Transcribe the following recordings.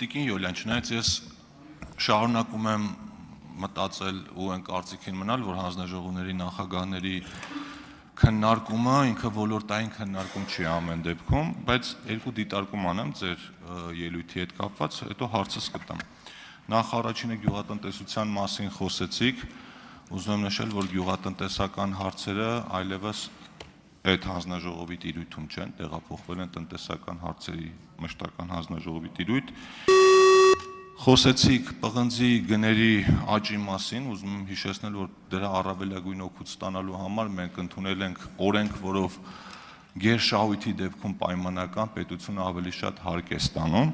Տիկին Յոլյան, չնայած ես շարունակում եմ մտածել ու են կարծիքին մնալ, որ հանձնաժողովների նախագահների քննարկումը ինքը ոլորտային քննարկում չի ամեն դեպքում, բայց երկու դիտարկում անեմ ձեր ելույթի հետ կապված, հետո հարցս կտամ։ Նախ առաջինը գյուղատնտեսության մասին խոսեցիք, ուզում եմ նշել, որ գյուղատնտեսական հարցերը այլևս այդ հանձնաժողովի տիրույթում չեն, տեղափոխվել են տնտեսական հարցերի մշտական հանձնաժողովի տիրույթ։ Խոսեցիք պղնձի գների աճի մասին, ուզում եմ հիշեցնել, որ դրա առավելագույն օգուտ ստանալու համար մենք ընդունել ենք օրենք, որով գերշահույթի դեպքում պայմանական պետությունը ավելի շատ հարկ է ստանում։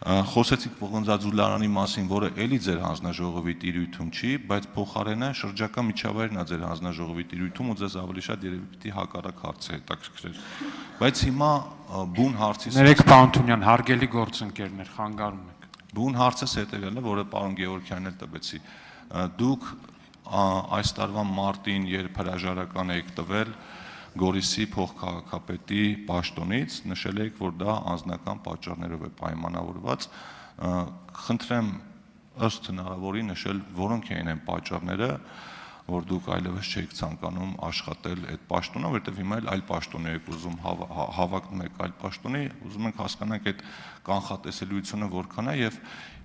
Խոսեցիք պղնձաձուլարանի մասին, որը էլի ձեր հանձնաժողովի տիրույթում չի, բայց փոխարենը շրջակա միջավայրն է ձեր հանձնաժողովի տիրույթում ու ձեզ ավելի շատ երևի պիտի հակառակ հարցը հետաքրքրեր։ Բայց հիմա բուն հարցից Ներեք Պանթունյան, հարգելի գործընկերներ, խանգարում եք։ Բուն հարցս հետևյալն է, որը պարոն Գևորգյանն էլ տվեցի։ Դուք այս տարվա մարտին, երբ հրաժարական եք տվել Գորիսի փոխքաղաքապետի պաշտոնից, նշել եք, որ դա անձնական պատճառներով է պայմանավորված։ Խնդրեմ ըստ հնարավորի նշել, որոնք էին այն պատճառները, որ դուք այլևս չեք ցանկանում աշխատել այդ պաշտոնը, որովհետև հիմա այլ պաշտոնի եք ուզում հավակնում եք այլ պաշտոնի, ուզում ենք հասկանանք այդ կանխատեսելիությունը որքան է եւ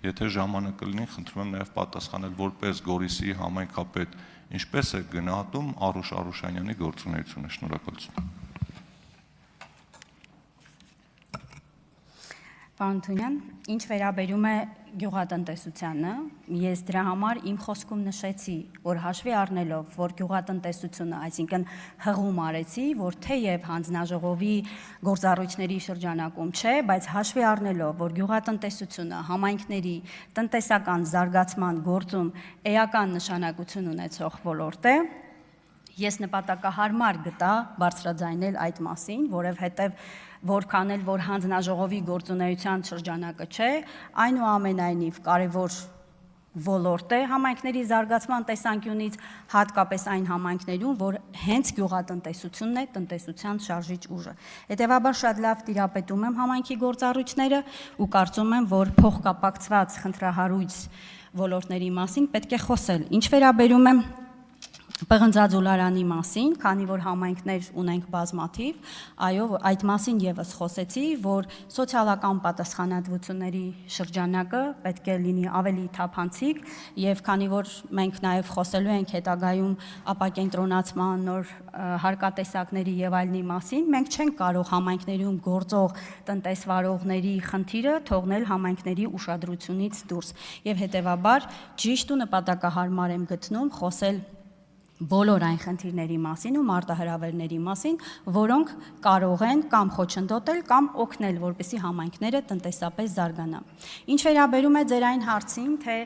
եթե ժամանակը լինի, խնդրում եմ նաեւ պատասխանել որպես Գորիսի համայնքապետ, ինչպես է գնահատում Արուշ Արուշանյանի գործունեությունը։ Շնորհակալություն։ Պարոն Թունյան, ինչ վերաբերում է գյուղատնտեսությանը, ես դրա համար իմ խոսքում նշեցի, որ հաշվի առնելով, որ գյուղատնտեսությունը, այսինքն հղում արեցի, որ թեև հանձնաժողովի գործառույթների շրջանակում չէ, բայց հաշվի առնելով, որ գյուղատնտեսությունը համայնքների տնտեսական զարգացման գործում էական նշանակություն ունեցող ոլորտ է, ես նպատակահարմար գտա բարձրաձայնել այդ մասին, որովհետև որքան էլ որ հանձնաժողովի գործունեության շրջանակը չէ, այնուամենայնիվ կարևոր ոլորտ է համայնքների զարգացման տեսանկյունից, հատկապես այն համայնքներում, որ հենց գյուղատնտեսությունն է տնտեսության շարժիչ ուժը։ Հետևաբար շատ լավ տիրապետում եմ համայնքի գործառույթները ու կարծում եմ, որ փոխկապակցված խնդրահարույց ոլորտների մասին պետք է խոսել։ Ինչ վերաբերում է պղնձաձուլարանի մասին, քանի որ համայնքներ ունենք բազմաթիվ, այո, այդ մասին եւս խոսեցի, որ սոցիալական պատասխանատվությունների շրջանակը պետք է լինի ավելի թափանցիկ եւ քանի որ մենք նաեւ խոսելու ենք հետագայում ապակենտրոնացման նոր հարկատեսակների եւ այլնի մասին, մենք չենք կարող համայնքներում գործող տնտեսվարողների խնդիրը թողնել համայնքների ուշադրությունից դուրս եւ հետեւաբար ճիշտ ու նպատակահարմար եմ գտնում խոսել բոլոր այն խնդիրների մասին ու մարտահրավերների մասին, որոնք կարող են կամ խոչընդոտել կամ օգնել, որպեսզի համայնքները տնտեսապես զարգանան։ Ինչ վերաբերում է ձեր այն հարցին, թե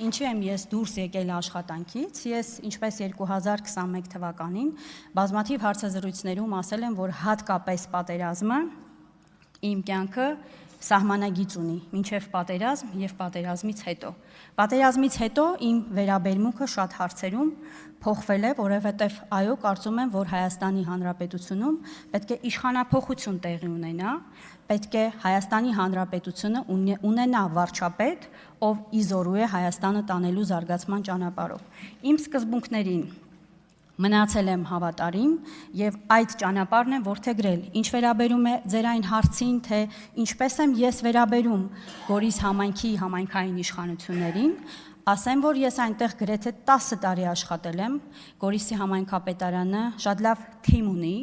ինչու եմ ես դուրս եկել աշխատանքից, ես ինչպես 2021 թվականին բազմաթիվ հարցազրույցներում ասել եմ, որ հատկապես պատերազմը իմ կյանքը սահմանագիծ ունի, մինչև պատերազմ եւ պատերազմից հետո։ Պատերազմից հետո իմ վերաբերմունքը շատ հարցերում փոխվել է, որովհետև այո, կարծում եմ, որ Հայաստանի Հանրապետությունում պետք է իշխանափոխություն տեղի ունենա, պետք է Հայաստանի Հանրապետությունը ունենա վարչապետ, ով իզորու է Հայաստանը տանելու զարգացման ճանապարհով։ Իմ սկզբունքներին մնացել եմ հավատարիմ եւ այդ ճանապարհն եմ որդեգրել։ Ինչ վերաբերում է ձեր այն հարցին, թե ինչպես եմ ես վերաբերում Գորիս համայնքի համայնքային իշխանություններին, ասեմ, որ ես այնտեղ գրեթե 10 տարի աշխատել եմ, Գորիսի համայնքապետարանը շատ լավ թիմ ունի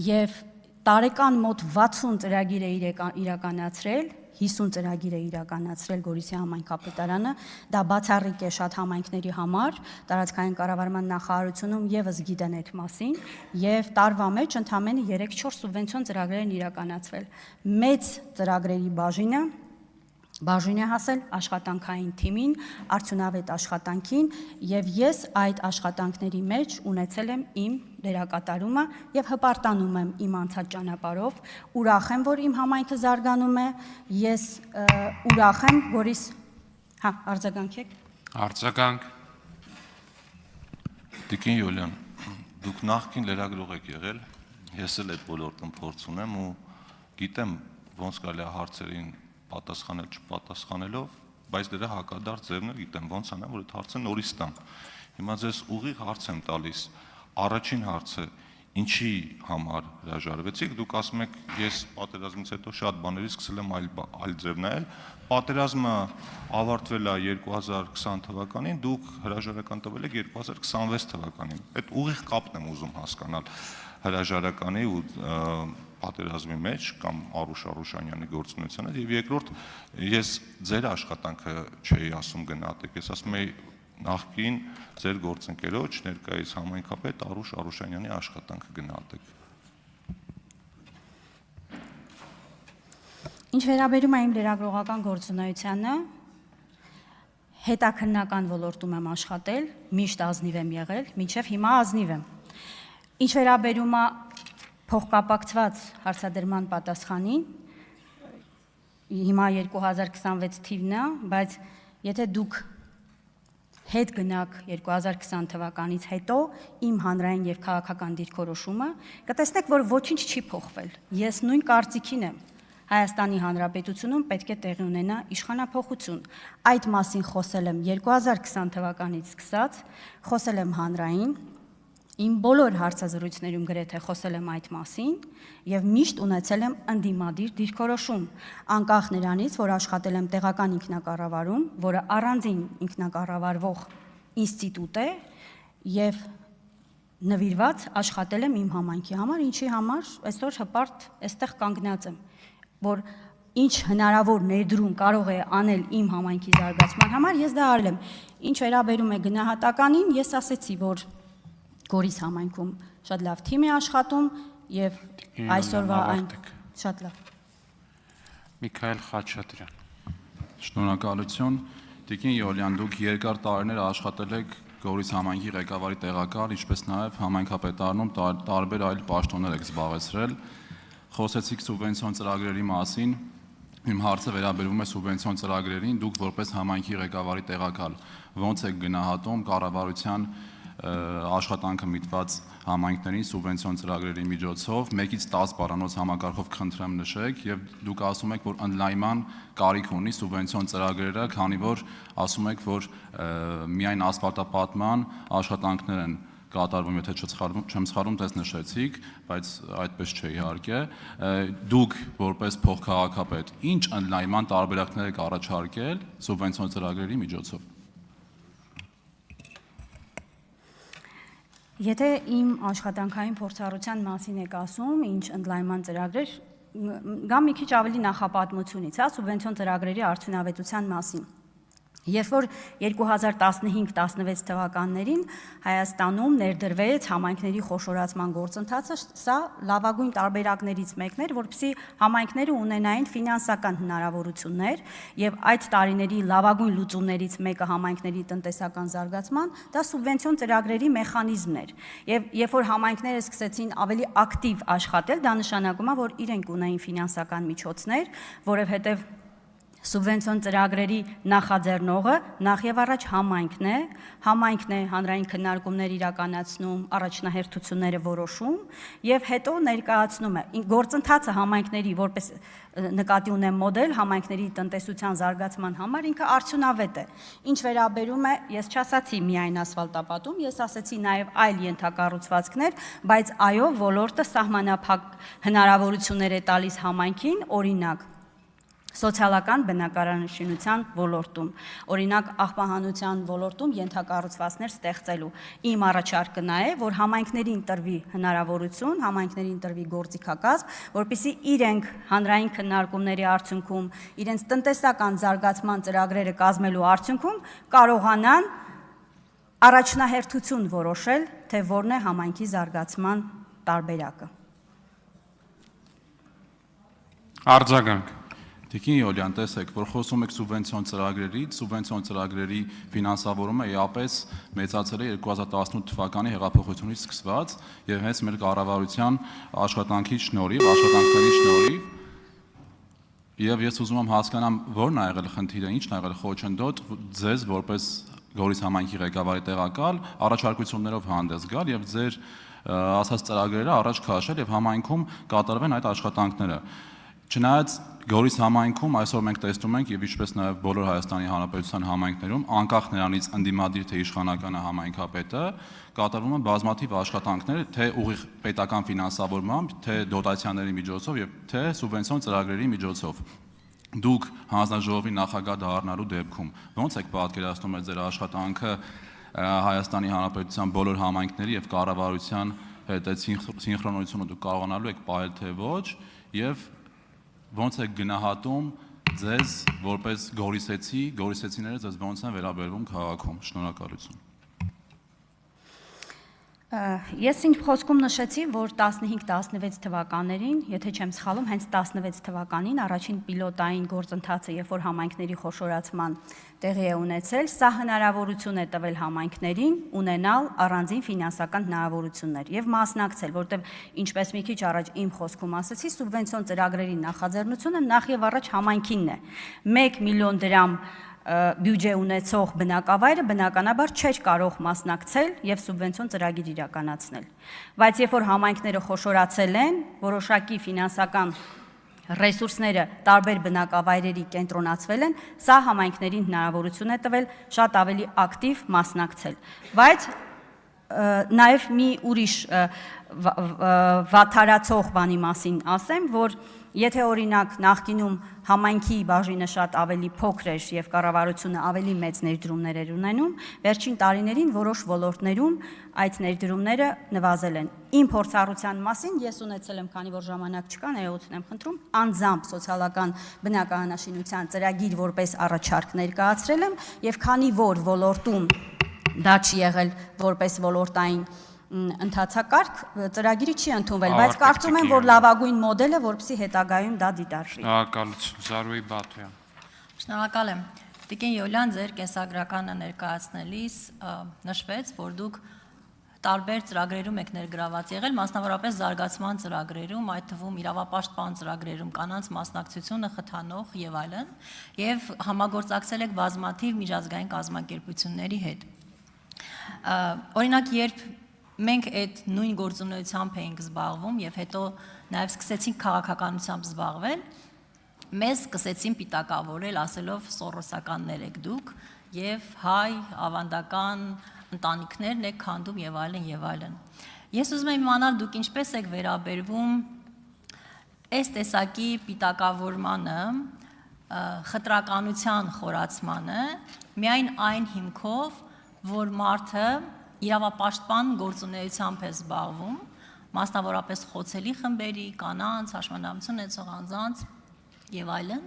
եւ տարեկան մոտ 60 ծրագիր է իրականացրել, 50 ծրագիր է իրականացրել Գորիսի համայնքապետարանը, դա բացառիկ է շատ համայնքների համար, տարածքային կառավարման նախարարությունում եւս գիտեն այդ մասին, եւ տարվա մեջ ընդամենը 3-4 սուբվենցիոն ծրագրեր են իրականացվել։ Մեծ ծրագրերի բաժին է հասել աշխատանքային թիմին, արդյունավետ աշխատանքին եւ ես այդ աշխատանքների մեջ ունեցել եմ իմ դերակատարումը եւ հպարտանում եմ իմ անցած ճանապարհով, ուրախ եմ, որ իմ համայնքը զարգանում է, ես ուրախ եմ Գորիս, արձագանքեք։ Արձագանք։ Տիկին Յոլյան, դուք նախկին լրագրող եք եղել, ես էլ այդ ոլորտում փորձ ունեմ ու գիտեմ ոնց կարելի է հարցերին պատասխանել չպատասխանելով, բայց դրա հակադարձ ձևն էլ գիտեմ ոնց անեմ, որ այդ հարցը նորից տամ։ Հիմա ձեզ ուղիղ հարց եմ տալիս։ Առաջին հարցը ինչի համար հրաժարվեցիք, դուք ասում եք ես պատերազմից հետո շատ բաների սկսել եմ այլ ձև նայել, պատերազմը ավարտվել է 2020 թվականին, դուք հրաժարական տվել եք 2026 թվականին, այդ ուղիղ կապն եմ ուզում հասկանալ հրաժարականի ու պատերազմի մեջ կամ Արուշ Արուշանյանի գործունեությանը, եւ երկրորդ ես ձեր աշխատանքը չէի ասում գնահատեք, ես ասում եի նախկին ձեր գործընկերոջ ներկայիս համայնքապետ Արուշ Արուշանյանի աշխատանքը գնահատեք։ Ինչ վերաբերում է իմ լրագրողական գործունեությանը, հետաքննական ոլորտում եմ աշխատել, միշտ ազնիվ եմ եղել, մինչև հիմա ազնիվ եմ։ Ինչ վերաբերում է փոխկապակցված հարցադրման պատասխանին, հիմա 2026 թիվն է, բայց եթե դուք հետ գնաք 2020 թվականից հետո իմ հանրային եւ քաղաքական դիրքորոշումը, կտեսնեք, որ ոչինչ չի փոխվել։ Ես նույն կարծիքին եմ։ Հայաստանի Հանրապետությունում պետք է տեղի ունենա իշխանափոխություն։ Այդ մասին խոսել եմ 2020 թվականից սկսած, խոսել եմ հանրային, իմ բոլոր հարցազրույցներում գրեթե խոսել եմ այդ մասին եւ միշտ ունեցել եմ ընդդիմադիր դիրքորոշում, անկախ նրանից, որ աշխատել եմ տեղական ինքնակառավարում, որը առանձին ինքնակառավարվող ինստիտուտ է եւ նվիրված աշխատել եմ իմ համայնքի համար, ինչի համար այսօր հպարտ այստեղ կանգնած եմ, որ ինչ հնարավոր ներդրում կարող է անել իմ համայնքի զարգացման համար, ես դա արել եմ։ Ինչ վերաբերում է գնահատականին, ես ասեցի, որ Գորիս համայնքում շատ լավ թիմ է աշխատում եւ այսօրվա այն շատ լավ։ Միքայել Խաչատրյան։ Շնորհակալություն։ Տիկին Յոլյան, դուք երկար տարիներ աշխատել եք Գորիս համայնքի ղեկավարի տեղակալ, ինչպես նաև համայնքապետարանում տարբեր այլ պաշտոններ եք զբաղեցրել։ Խոսեցիք սուբվենցիոն ծրագրերի մասին։ Իմ հարցը վերաբերում է սուբվենցիոն ծրագրերին, դուք որպես համայնքի ղեկավարի տեղակալ ոնց եք գնահատում կառավարության աշխատանքը միտված համայնքներին սուբվենցիոն ծրագրերի միջոցով 1-ից 10 բառանոց համակարգով կխնդրեմ նշեք եւ դուք ասում եք որ ընդլայնման կարիք ունի սուբվենցիոն ծրագրերը, քանի որ ասում եք որ միայն ասֆալտապատման աշխատանքներ են կատարվում, եթե չեմ սխալվում, դες նշեցիք, բայց այդպես չէ իհարկե։ Դուք որպես փոխքաղաքապետ ինչ ընդլայնման տարբերակներ եք առաջարկել սուբվենցիոն ծրագրերի միջոցով։ Եթե իմ աշխատանքային փորձառության մասին եք ասում, ինչ ընդլայնման ծրագրեր, գամ մի քիչ ավելի նախապատմությունից, սուբվենցիոն ծրագրերի արդյունավետության մասին։ Երբ որ 2015-16 թվականներին Հայաստանում ներդրվեց համայնքների խոշորացման գործընթացը, սա լավագույն տարբերակներից մեկն էր, որպեսզի համայնքները ունենային ֆինանսական հնարավորություններ եւ այդ տարիների լավագույն լուծումներից մեկը համայնքների տնտեսական զարգացման, դա սուբվենցիոն ծրագրերի մեխանիզմն էր։ Եվ երբ որ համայնքները սկսեցին ավելի ակտիվ աշխատել, դա նշանակում է, որ իրենք ունեին ֆինանսական միջոցներ, որովհետեւ Սուբվենցիոն ծրագրերի նախաձեռնողը նախ եւ առաջ համայնքն է հանրային քննարկումներ իրականացնում, առաջնահերթությունները որոշում եւ հետո ներկայացնում է գործընթացը համայնքների որպես նկատի ունեմ մոդել համայնքների տնտեսության զարգացման համար ինքը արդյունավետ է։ Ինչ վերաբերում է, ես չասացի միայն ասֆալտապատում, ես ասեցի նաեւ այլ ենթակառուցվածքներ, բայց այո, ոլորտը սահմանափակ հնարավորություններ է տալիս համայնքին, օրինակ սոցիալական բնակարանաշինության ոլորտում, օրինակ աղբահանության ոլորտում ենթակառուցվածքներ ստեղծելու։ Իմ առաջարկը նա է, որ համայնքներին տրվի հնարավորություն, համայնքներին տրվի գործիքակազմ, որպեսզի իրենք հանրային քննարկումների արդյունքում, իրենց տնտեսական զարգացման ծրագրերը կազմելու արդյունքում կարողանան առաջնահերթություն որոշել, թե որն է համայնքի զարգացման տարբերակը։ Արձագանք։ Տիկին Յոլյան, տեսեք, որ խոսում եք սուբվենցիոն ծրագրերից, սուբվենցիոն ծրագրերի ֆինանսավորումը էապես մեծացել է 2018 թվականի հեղափոխությունից սկսված եւ հենց մեր կառավարության աշխատանքի շնորհիվ, աշխատանքների շնորհիվ եւ ես ուզում եմ հասկանամ որն է եղել խնդիրը, ինչն է եղել խոչընդոտ ձեզ որպես Գորիս համայնքի ղեկավարի տեղակալ առաջարկություններով հանդես գալ եւ ձեր ասած ծրագրերը առաջ քաշել եւ համայնքում կատարվեն այդ աշխատանքները։ Չնայած Գորիս համայնքում այսօր մենք տեսնում ենք եւ ինչպես նաեւ բոլոր Հայաստանի Հանրապետության համայնքներում, անկախ նրանից ընդդիմադիր թե իշխանական համայնքապետը, կատարվում են բազմաթիվ աշխատանքներ, թե ուղիղ պետական ֆինանսավորմամբ, թե դոտացիաների միջոցով եւ թե սուբվենցիոն ծրագրերի միջոցով։ Դուք հանձնաժողովի նախագահ դառնալու դեպքում ո՞նց եք պատկերացնում ձեր աշխատանքը Հայաստանի Հանրապետության բոլոր համայնքների եւ կառավարության հետ այդ սինխրոնությունը դուք կարողանալու եք պահել թե ոչ եւ ո՞նց եք գնահատում ձեզ որպես գորիսեցիները ձեզ ո՞նց են վերաբերվում քաղաքում։ Շնորհակալություն։ Ես ինձ խոսքում նշեցի, որ 15-16 թվականներին, եթե չեմ սխալվում, հենց 16 թվականին առաջին պիլոտային գործընթացը, երբ որ համայնքների խոշորացման տեղի է ունեցել, սա հնարավորություն է տվել համայնքներին ունենալ առանձին ֆինանսական հնարավորություններ եւ մասնակցել, որտեղ ինչպես մի քիչ առաջ իմ խոսքում ասացի, սուբվենցիոն ծրագրերի նախաձեռնությունը նախ եւ առաջ համայնքինն է։ 1 միլիոն դրամ բյուջե ունեցող բնակավայրը բնականաբար չէր կարող մասնակցել եւ սուբվենցիոն ծրագիր իրականացնել։ Բայց երբ որ համայնքները խոշորացել են, որոշակի ֆինանսական ռեսուրսները տարբեր բնակավայրերի կենտրոնացվել են, սա համայնքներին հնարավորություն է տվել շատ ավելի ակտիվ մասնակցել։ Բայց նաեւ մի ուրիշ վատթարացող բանի մասին ասեմ, որ եթե օրինակ նախկինում համայնքի բաժինը շատ ավելի փոքր էր եւ կառավարությունը ավելի մեծ ներդրումներ էր ունենում, վերջին տարիներին որոշ ոլորտներում այդ ներդրումները նվազել են։ Իմ փորձառության մասին ես ունեցել եմ, քանի որ ժամանակ չկա, ներողություն եմ խնդրում, անձամբ սոցիալական բնակարանաշինության ծրագիր որպես առաջարկ ներկայացրել եմ եւ քանի որ ոլորտում դա չի եղել որպես ոլորտային ընթացակարգ, ծրագիրը չի ընդունվել, բայց կարծում եմ, որ լավագույն մոդելը, որպեսզի հետագայում դա դիտարկվի։ Շնորհակալություն, Զարուհի Բաթոյան։ Շնորհակալ եմ։ Տիկին Յոլյան, ձեր կենսագրականը ներկայացնելիս նշվեց, որ դուք տարբեր ծրագրերում եք ներգրաված եղել, մասնավորապես զարգացման ծրագրերում, այդ թվում իրավապաշտպան ծրագրերում, կանանց մասնակցությունը խթանող եւ այլն, եւ համագործակցել եք բազմաթիվ միջազգային կազմակերպությունների հետ։ Օրինակ, երբ մենք այդ նույն գործունեությամբ էինք զբաղվում եւ հետո նաեւ սկսեցինք քաղաքականությամբ զբաղվել, մեզ սկսեցին պիտակավորել, ասելով սորոսականներ եք դուք եւ հայ ավանդական ընտանիքներն եք քանդում եւ այլն եւ այլն։ Ես ուզում եմ իմանալ դուք ինչպես եք վերաբերվում այս տեսակի պիտակավորմանը, խտրականության խորացմանը, միայն այն հիմքով, որ մարդը իրավապաշտպան գործունեությամբ է զբաղվում, մասնավորապես խոցելի խմբերի, կանանց, հաշմանդամություն ունեցող անձանց եւ այլն,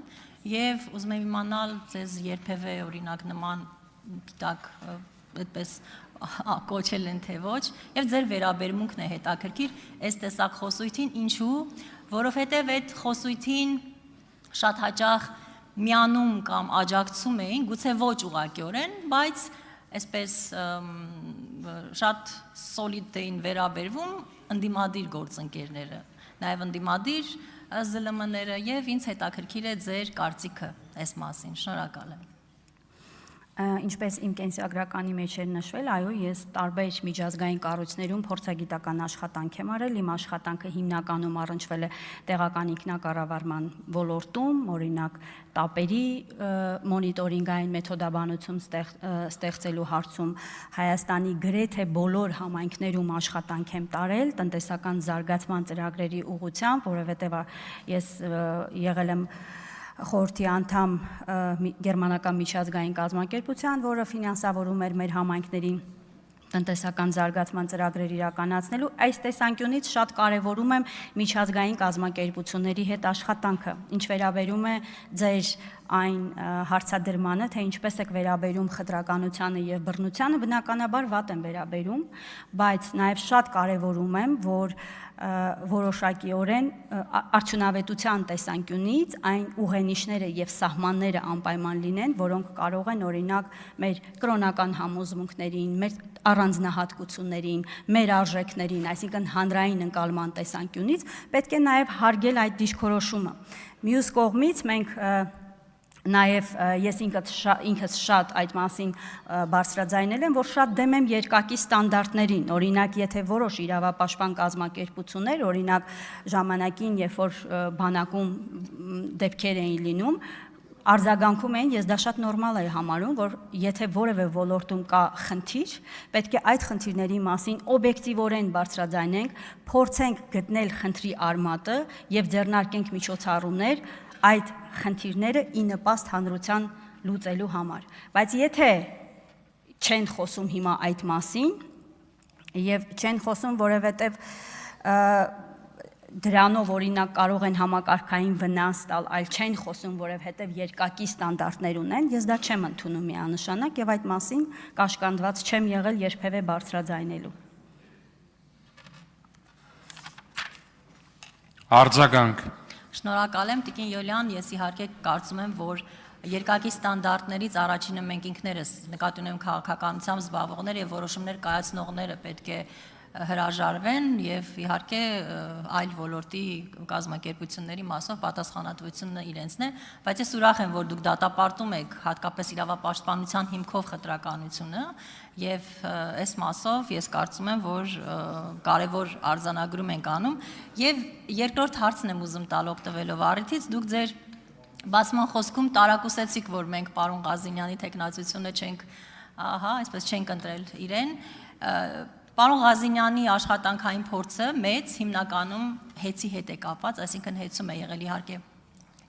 եւ ուզում եմ իմանալ ձեզ երբևէ օրինակ նման պիտակ այդպես կոչել են թե ոչ, եւ ձեր վերաբերմունքն է հետաքրքիր այս տեսակ խոսույթին, ինչու, որովհետեւ այդ խոսույթին շատ հաճախ միանում կամ աջակցում էին, գուցե ոչ ուղղակիորեն, բայց այսպես շատ սոլիդ էին վերաբերվում ընդդիմադիր գործընկերները, նաև ընդդիմադիր ԶԼՄ-ները եւ ինձ հետաքրքիր է ձեր կարծիքը այս մասին։ Շնորհակալ եմ։ Ինչպես իմ կենսագրականի մեջ էր նշվել, այո, ես տարբեր միջազգային կառույցներում փորձագիտական աշխատանք եմ արել, իմ աշխատանքը հիմնականում առնչվել է տեղական ինքնակառավարման ոլորտում, օրինակ տապերի մոնիտորինգային մեթոդաբանություն ստեղծելու հարցում Հայաստանի գրեթե բոլոր համայնքներում աշխատանք եմ տարել տնտեսական զարգացման ծրագրերի ուղղությամբ, որովհետև ես եղել եմ խորհրդի անդամ գերմանական միջազգային կազմակերպության, որը ֆինանսավորում էր մեր համայնքներին տնտեսական զարգացման ծրագրեր իրականացնելու, այս տեսանկյունից շատ կարևորում եմ միջազգային կազմակերպությունների հետ աշխատանքը, ինչ վերաբերում է ձեր այն հարցադրմանը, թե ինչպես եք վերաբերում խտրականությանը եւ բռնությանը, բնականաբար վատ եմ վերաբերում, բայց նաեւ շատ կարևորում եմ, որ որոշակիորեն արդյունավետության տեսանկյունից այն ուղենիշները եւ սահմանները անպայման լինեն, որոնք կարող են օրինակ մեր կրոնական համոզմունքներին, մեր առանձնահատկություններին, մեր արժեքներին, այսինքն հանրային ընկալման տեսանկյունից պետք է նաեւ հարգել այդ դիրքորոշումը։ Մյուս կողմից մենք Նաև ես ինքս շատ այդ մասին բարձրաձայնել եմ, որ շատ դեմ եմ երկակի ստանդարտներին, օրինակ եթե որոշ իրավապաշտպան կազմակերպություններ, օրինակ ժամանակին, երբ որ բանակում դեպքեր էին լինում, արձագանքում են, ես դա շատ նորմալ եմ համարում, որ եթե որևէ ոլորտում կա խնդիր, պետք է այդ խնդիրների մասին օբյեկտիվորեն բարձրաձայնենք, փորձենք գտնել խնդրի արմատը եւ ձեռնարկենք միջոցառումներ այդ խնդիրները ի նպաստ հանրության լուծելու համար։ Բայց եթե չեն խոսում հիմա այդ մասին եւ չեն խոսում, որովհետեւ դրանով օրինակ կարող են համակարգային վնաս տալ, այլ չեն խոսում, որովհետև երկակի ստանդարտներ ունեն, ես դա չեմ ընդունում միանշանակ եւ այդ մասին կաշկանդված չեմ եղել երբևէ բարձրաձայնելու։ Արձագանք։ Շնորհակալ եմ Տիկին Յոլյան, ես իհարկե կարծում եմ, որ երկակի ստանդարտներից առաջինը մենք ինքներս նկատի ունեմ քաղաքականությամբ զբաղվողներ եւ որոշումներ կայացնողները պետք է հրաժարվեն եւ իհարկե այլ ոլորտի կազմակերպությունների մասով պատասխանատվությունը իրենցն է, բայց ես ուրախ եմ, որ դուք դատապարտում եք հատկապես իրավապաշտպանության հիմքով խտրականությունը եւ այս մասով ես կարծում եմ, որ կարեւոր արձանագրում ենք անում եւ երկրորդ հարցն եմ ուզում տալ օգտվելով առիթից, դուք ձեր բացման խոսքում տարակուսեցիք, որ մենք պարոն Ղազինյանի տեխնացությունը չենք, այսպես չենք ընտրել իրեն Պարոն Ղազինյանի աշխատանքային փորձը մեծ հիմնականում հեծի հետ է կապված, այսինքն հեծում է եղել իհարկե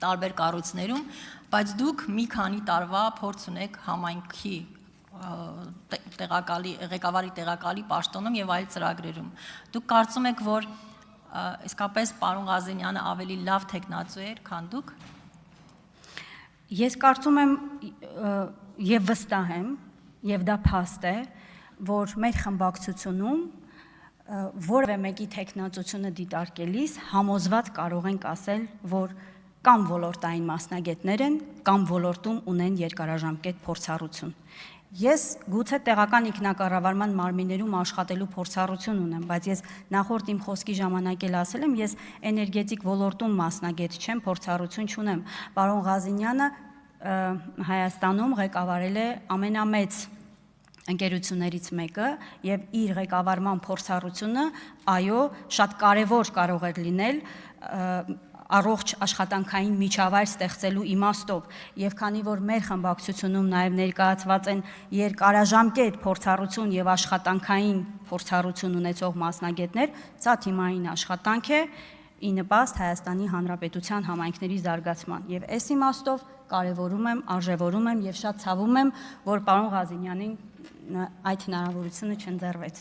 տարբեր կառույցներում, բայց դուք մի քանի տարվա փորձ ունեք համայնքի ղեկավարի տեղակալի պաշտոնում եւ այլ ծրագրերում։ Դուք կարծում եք, որ իսկապես պարոն Ղազինյանը ավելի լավ տեխնացու էր, քան դուք։ Ես կարծում եմ եւ վստահ եմ, եւ դա փաստ է, որ մեր խմբակցությունում որևէ մեկի տեխնացությունը դիտարկելիս համոզված կարող ենք ասել, որ կամ ոլորտային մասնագետներ են, կամ ոլորտում ունեն երկարաժամկետ փորձառություն։ Ես գուցե տեղական ինքնակառավարման մարմիններում աշխատելու փորձառություն ունեմ, բայց ես նախորդ իմ խոսքի ժամանակ էլ ասել եմ, ես էներգետիկ ոլորտում մասնագետ չեմ, փորձառություն չունեմ։ Պարոն Ղազինյանը Հայաստանում ղեկավարել է ամենամեծ ընկերություններից մեկը եւ իր ղեկավարման փորձառությունը, այո, շատ կարեւոր կարող էր լինել առողջ աշխատանքային միջավայր ստեղծելու իմաստով եւ քանի որ մեր խմբակցությունում նաեւ ներկայացված են երկարաժամկետ փորձառություն եւ աշխատանքային փորձառություն ունեցող մասնագետներ, սա թիմային աշխատանք է ի նպաստ Հայաստանի Հանրապետության համայնքների զարգացման եւ այս իմաստով կարևորում եմ, արժևորում եմ եւ շատ ցավում եմ, որ պարոն Ղազինյանին այդ հնարավորությունը չընձեռվեց։